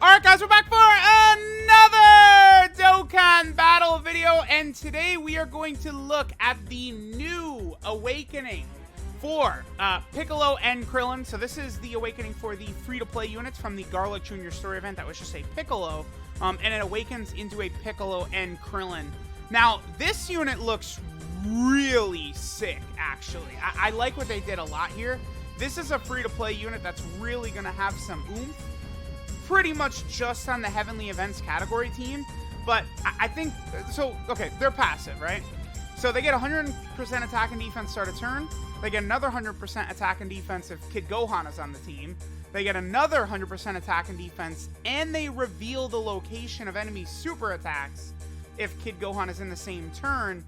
Alright guys, we're back for another Dokkan battle video, and today we are going to look at the new awakening for Piccolo and Krillin. So this is the awakening for the free-to-play units from the Garlic Jr. story event that was just a Piccolo, and it awakens into a Piccolo and Krillin. Now, this unit looks really sick, actually. I like what they did a lot here. This is a free-to-play unit that's really going to have some oomph. Pretty much just on the Heavenly Events category team, but I think, so, okay, they're passive, right? So they get 100% attack and defense start a turn. They get another 100% attack and defense if Kid Gohan is on the team. They get another 100% attack and defense, and they reveal the location of enemy super attacks if Kid Gohan is in the same turn.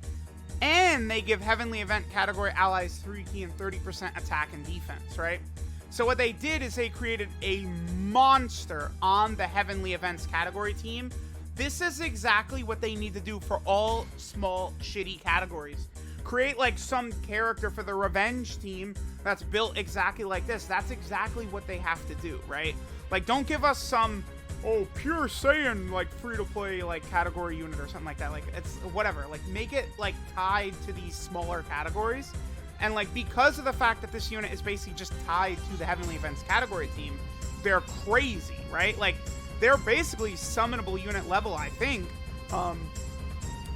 And they give Heavenly Event category allies 3 key and 30% attack and defense, right? So what they did is they created a monster on the Heavenly Events category team. This is exactly what they need to do for all small, shitty categories. Create like some character for the Revenge team that's built exactly like this. That's exactly what they have to do, right? Like, don't give us some, oh, pure Saiyan, like, free-to-play, like, category unit or something like that. Like, it's whatever. Like, make it, like, tied to these smaller categories. And, like, because of the fact that this unit is basically just tied to the Heavenly Events category team, they're crazy, right? Like, they're basically summonable unit level, I think,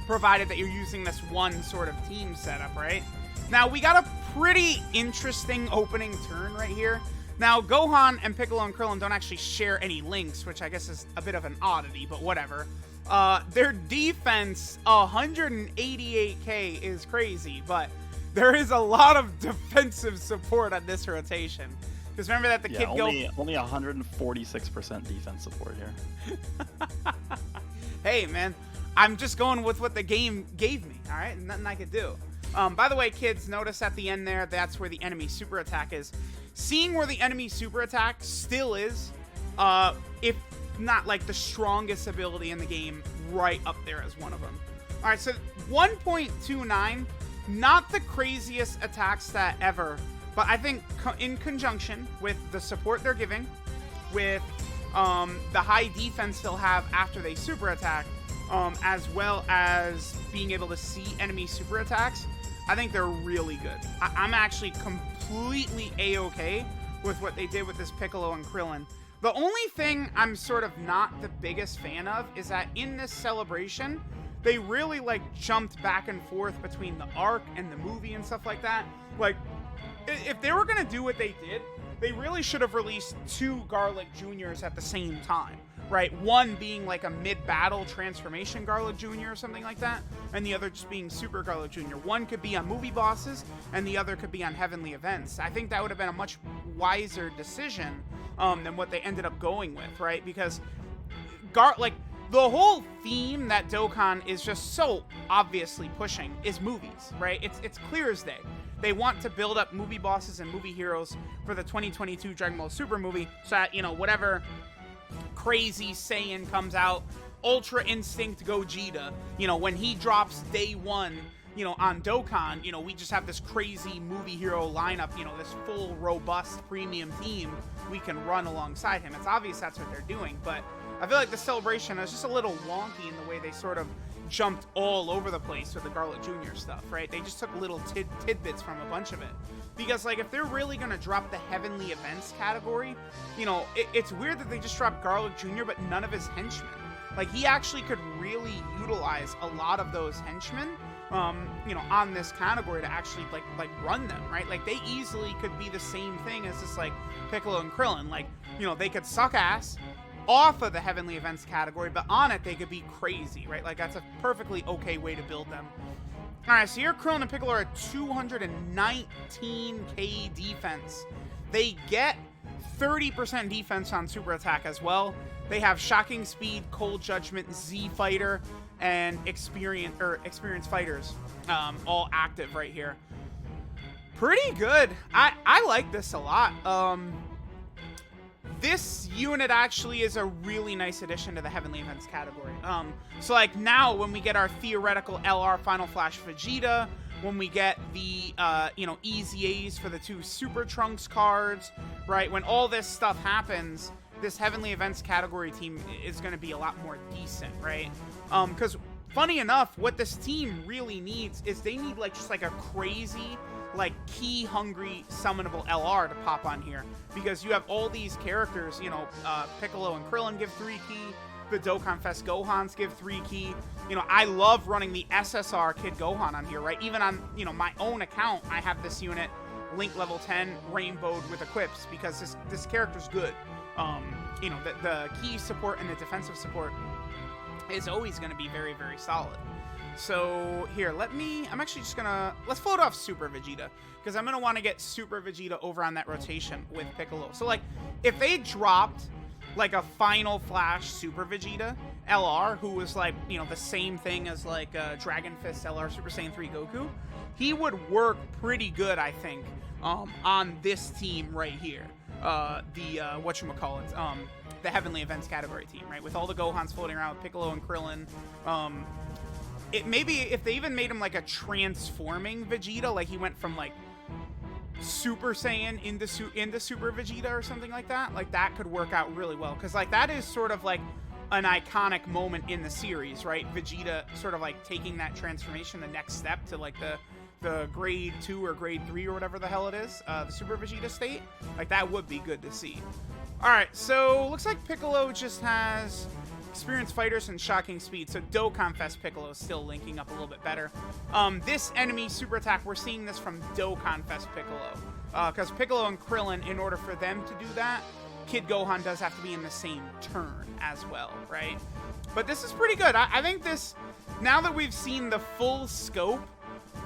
provided that you're using this one sort of team setup, right? Now, we got a pretty interesting opening turn right here. Now, Gohan and Piccolo and Krillin don't actually share any links, which I guess is a bit of an oddity, but whatever. Their defense, 188k, is crazy, but there is a lot of defensive support on this rotation. Because remember that the kid only 146% defense support here. Hey, man, I'm just going with what the game gave me, all right? Nothing I could do. By the way, kids, notice at the end there, that's where the enemy super attack is. Seeing where the enemy super attack still is, if not like the strongest ability in the game, right up there as one of them. All right, so 1.29. Not the craziest attack stat ever, but I think in conjunction with the support they're giving, with the high defense they'll have after they super attack, as well as being able to see enemy super attacks, I think they're really good. I'm actually completely A-okay with what they did with this Piccolo and Krillin. The only thing I'm sort of not the biggest fan of is that in this celebration, they really, like, jumped back and forth between the arc and the movie and stuff like that. Like, if they were going to do what they did, they really should have released 2 Garlic Juniors at the same time, right? One being, like, a mid-battle transformation Garlic Jr. or something like that, and the other just being Super Garlic Jr. One could be on movie bosses, and the other could be on Heavenly Events. I think that would have been a much wiser decision than what they ended up going with, right? Because, the whole theme that Dokkan is just so obviously pushing is movies, right? It's clear as day. They want to build up movie bosses and movie heroes for the 2022 Dragon Ball Super movie, so that, you know, whatever crazy Saiyan comes out, Ultra Instinct Gogeta, you know, when he drops day 1, you know, on Dokkan, you know, we just have this crazy movie hero lineup, you know, this full, robust, premium team we can run alongside him. It's obvious that's what they're doing, but I feel like the celebration is just a little wonky in the way they sort of jumped all over the place with the Garlic Jr. stuff, right? They just took little tidbits from a bunch of it. Because, like, if they're really going to drop the Heavenly Events category, you know, it's weird that they just dropped Garlic Jr., but none of his henchmen. Like, he actually could really utilize a lot of those henchmen, you know, on this category to actually, like run them, right? Like, they easily could be the same thing as just, like, Piccolo and Krillin. Like, you know, they could suck ass off of the Heavenly Events category, but on it, they could be crazy, right? Like, that's a perfectly okay way to build them. All right, so here Krillin and Piccolo are at 219k defense. They get 30% defense on super attack as well. They have Shocking Speed, Cold Judgment, Z Fighter, and experienced fighters all active right here. Pretty good. I like this a lot. This unit actually is a really nice addition to the Heavenly Events category. So, like, now when we get our theoretical LR Final Flash Vegeta, when we get the, you know, Easy A's for the 2 Super Trunks cards, right? When all this stuff happens, this Heavenly Events category team is going to be a lot more decent, right? Because funny enough, what this team really needs is they need like just like a crazy, like key hungry summonable LR to pop on here, because you have all these characters, you know, Piccolo and Krillin give 3 key, the Dokkan Fest Gohans give 3 key. You know, I love running the SSR Kid Gohan on here, right? Even on, you know, my own account, I have this unit Link level 10 rainbowed with equips because this character's good. You know, the key support and the defensive support is always going to be very, very solid. So here, I'm actually just gonna, let's float off Super Vegeta, because I'm gonna want to get Super Vegeta over on that rotation with Piccolo. So like, if they dropped like a Final Flash Super Vegeta LR, who was like, you know, the same thing as like Dragon Fist LR Super Saiyan 3 Goku, he would work pretty good, I think, on this team right here. The Heavenly Events category team, right? With all the Gohans floating around with Piccolo and Krillin. It maybe if they even made him like a transforming Vegeta, like he went from like Super Saiyan into Super Vegeta or something like that could work out really well, because like that is sort of like an iconic moment in the series, right? Vegeta sort of like taking that transformation the next step to like the grade 2 or grade 3 or whatever the hell it is, the Super Vegeta state. Like that would be good to see. All right, so looks like Piccolo just has experienced fighters and shocking speed, so Dokkan Fest Piccolo is still linking up a little bit better. This enemy super attack, we're seeing this from Dokkan Fest Piccolo, because Piccolo and Krillin, in order for them to do that, Kid Gohan does have to be in the same turn as well, right? But this is pretty good. I think this, now that we've seen the full scope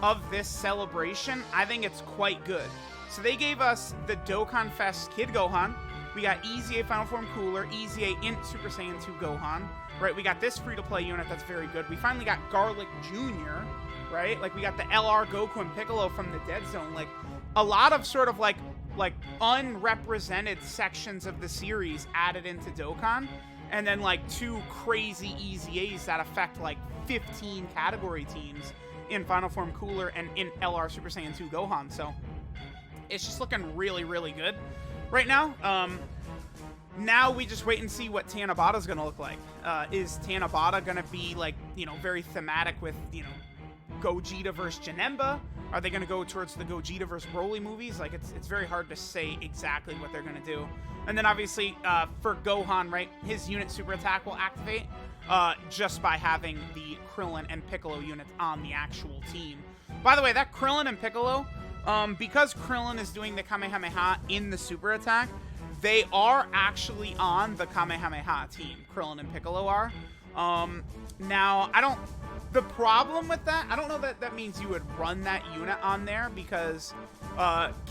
of this celebration, I think it's quite good. So they gave us the Dokkan Fest Kid Gohan. We got EZA Final Form Cooler, EZA Int Super Saiyan 2 Gohan, right? We got this free-to-play unit that's very good. We finally got Garlic Jr., right? Like, we got the LR Goku and Piccolo from the Dead Zone. Like, a lot of sort of, like unrepresented sections of the series added into Dokkan. And then, like, 2 crazy EZAs that affect, like, 15 category teams in Final Form Cooler and in LR Super Saiyan 2 Gohan. So, it's just looking really, really good right now. Now we just wait and see what Tanabata's gonna look like. Is Tanabata gonna be like, you know, very thematic with, you know, Gogeta versus Janemba? Are they gonna go towards the Gogeta versus Broly movies? Like, it's very hard to say exactly what they're gonna do. And then obviously for Gohan, right, his unit super attack will activate just by having the Krillin and Piccolo units on the actual team. By the way, that Krillin and Piccolo, because Krillin is doing the Kamehameha in the super attack, they are actually on the Kamehameha team. Krillin and Piccolo are. Now, the problem with that, I don't know that that means you would run that unit on there, because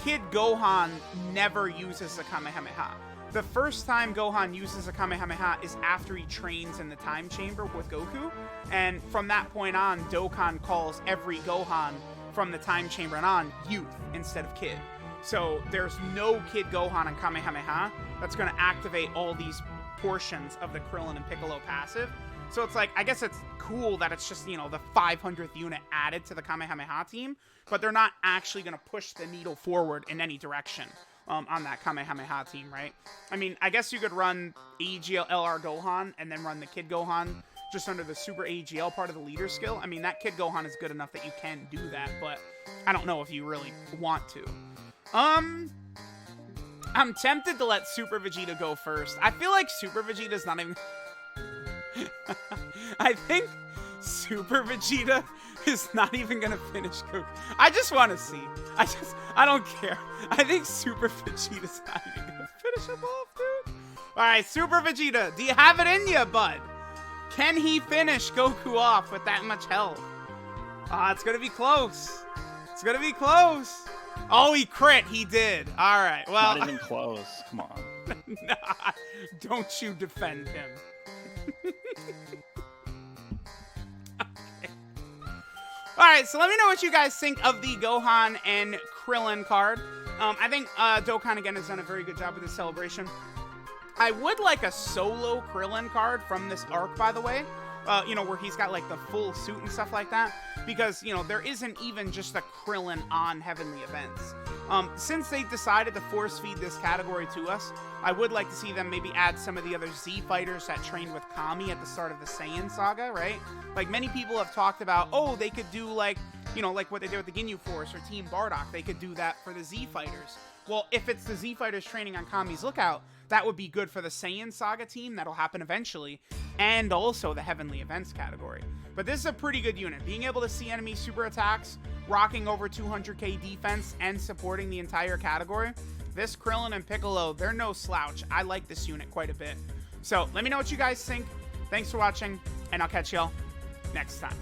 Kid Gohan never uses a Kamehameha. The first time Gohan uses a Kamehameha is after he trains in the time chamber with Goku, and from that point on, Dokkan calls every Gohan from the time chamber and on youth instead of kid. So there's no Kid Gohan on Kamehameha that's going to activate all these portions of the Krillin and Piccolo passive. So it's like, I guess it's cool that it's just, you know, the 500th unit added to the Kamehameha team, but they're not actually going to push the needle forward in any direction on that Kamehameha team, right? I mean, I guess you could run AGL LR Gohan and then run the Kid Gohan just under the Super AGL part of the leader skill. I mean, that Kid Gohan is good enough that you can do that, but I don't know if you really want to. I'm tempted to let Super Vegeta go first. I feel like Super Vegeta's not even... I think Super Vegeta is not even gonna finish Goku. I just want to see. I don't care. I think Super Vegeta's not even gonna finish him off, dude. Alright, Super Vegeta, do you have it in you, bud? Can he finish Goku off with that much health? It's gonna be close. It's gonna be close. Oh, he crit. He did. All right. Well, not even close. Come on. Nah, don't you defend him. Okay. All right. So let me know what you guys think of the Gohan and Krillin card. I think Dokkan again has done a very good job with this celebration. I would like a solo Krillin card from this arc, by the way. You know, where he's got like the full suit and stuff like that, because, you know, there isn't even just a Krillin on Heavenly Events. Since they decided to force feed this category to us, I would like to see them maybe add some of the other Z fighters that trained with Kami at the start of the Saiyan saga, right? Like, many people have talked about, oh, they could do like, you know, like what they did with the Ginyu Force or Team Bardock. They could do that for the Z fighters. Well, if it's the Z fighters training on Kami's Lookout, that would be good for the Saiyan Saga team. That'll happen eventually. And also the Heavenly Events category. But this is a pretty good unit. Being able to see enemy super attacks, rocking over 200k defense, and supporting the entire category. This Krillin and Piccolo, they're no slouch. I like this unit quite a bit. So let me know what you guys think. Thanks for watching, and I'll catch y'all next time.